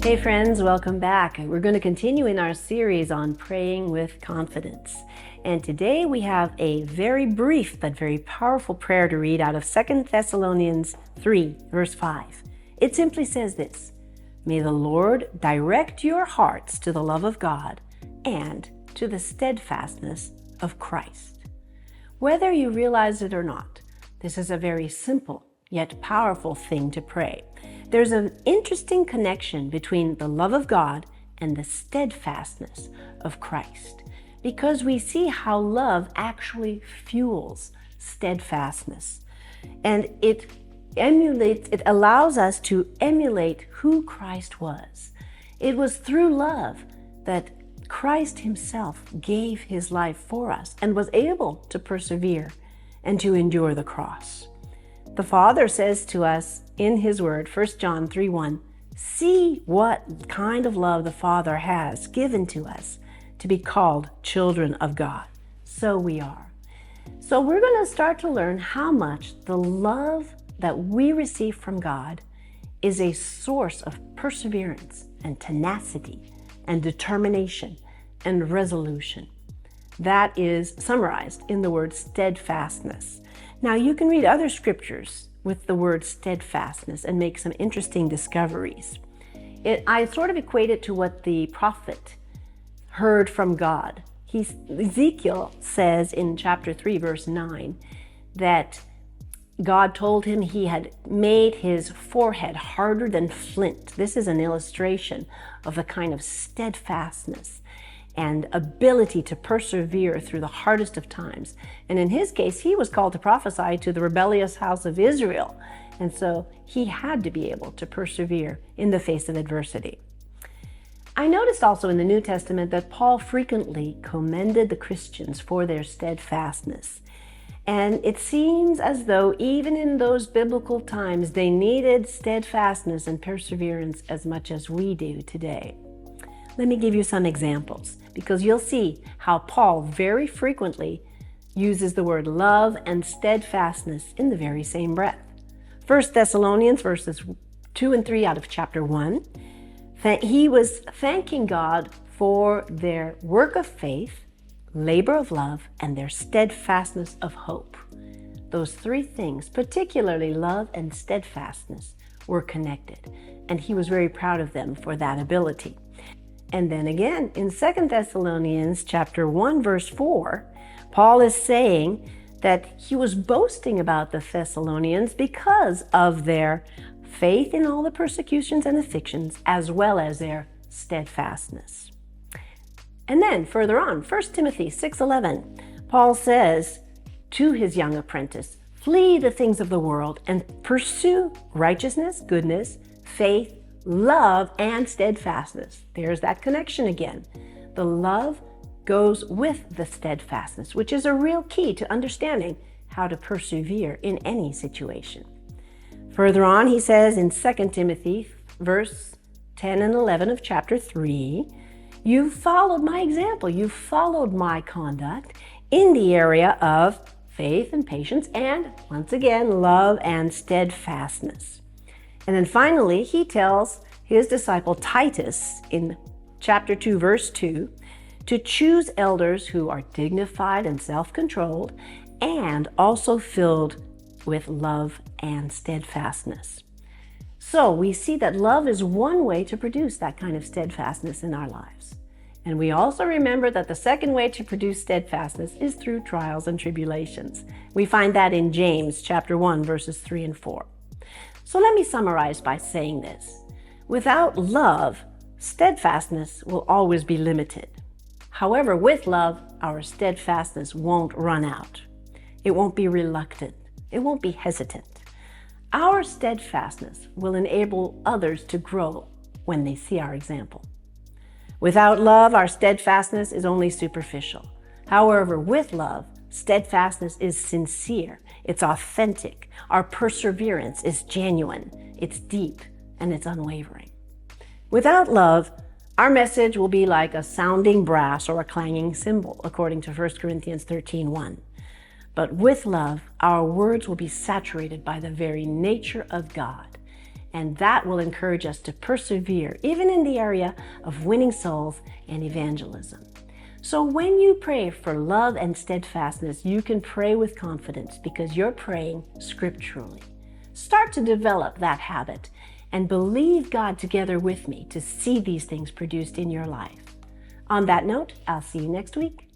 Hey friends, welcome back. We're going to continue in our series on praying with confidence. And today we have a very brief but very powerful prayer to read out of 2 Thessalonians 3, verse 5. It simply says this: May the Lord direct your hearts to the love of God and to the steadfastness of Christ. Whether you realize it or not, this is a very simple yet powerful thing to pray. There's an interesting connection between the love of God and the steadfastness of Christ, because we see how love actually fuels steadfastness, and it allows us to emulate who Christ was. It was through love that Christ himself gave his life for us and was able to persevere and to endure the cross. The Father says to us in his word, 1 John 3:1, see what kind of love the Father has given to us to be called children of God. So we are. So we're going to start to learn how much the love that we receive from God is a source of perseverance and tenacity and determination and resolution. That is summarized in the word steadfastness. Now, you can read other scriptures with the word steadfastness and make some interesting discoveries. I sort of equate it to what the prophet heard from God. Ezekiel says in chapter 3, verse 9, that God told him he had made his forehead harder than flint. This is an illustration of the kind of steadfastness and ability to persevere through the hardest of times. And in his case, he was called to prophesy to the rebellious house of Israel. And so he had to be able to persevere in the face of adversity. I noticed also in the New Testament that Paul frequently commended the Christians for their steadfastness. And it seems as though even in those biblical times, they needed steadfastness and perseverance as much as we do today. Let me give you some examples, because you'll see how Paul very frequently uses the word love and steadfastness in the very same breath. 1 Thessalonians verses 2 and 3 out of chapter 1, he was thanking God for their work of faith, labor of love, and their steadfastness of hope. Those three things, particularly love and steadfastness, were connected, and he was very proud of them for that ability. And then again, in 2 Thessalonians chapter 1, verse 4, Paul is saying that he was boasting about the Thessalonians because of their faith in all the persecutions and afflictions, as well as their steadfastness. And then further on, 1 Timothy 6:11, Paul says to his young apprentice, flee the things of the world and pursue righteousness, goodness, faith, love, and steadfastness. There's that connection again. The love goes with the steadfastness, which is a real key to understanding how to persevere in any situation. Further on, he says in 2 Timothy, verse 10 and 11 of chapter 3, you followed my example, you followed my conduct in the area of faith and patience, and once again, love and steadfastness. And then finally, he tells his disciple Titus in chapter 2, verse 2, to choose elders who are dignified and self-controlled and also filled with love and steadfastness. So we see that love is one way to produce that kind of steadfastness in our lives. And we also remember that the second way to produce steadfastness is through trials and tribulations. We find that in James chapter 1, verses 3 and 4. So let me summarize by saying this. Without love, steadfastness will always be limited. However, with love, our steadfastness won't run out. It won't be reluctant. It won't be hesitant. Our steadfastness will enable others to grow when they see our example. Without love, our steadfastness is only superficial. However, with love, steadfastness is sincere, it's authentic, our perseverance is genuine, it's deep, and it's unwavering. Without love, our message will be like a sounding brass or a clanging cymbal, according to 1 Corinthians 13:1. But with love, our words will be saturated by the very nature of God, And that will encourage us to persevere, even in the area of winning souls and evangelism. So when you pray for love and steadfastness, you can pray with confidence because you're praying scripturally. Start to develop that habit and believe God together with me to see these things produced in your life. On that note, I'll see you next week.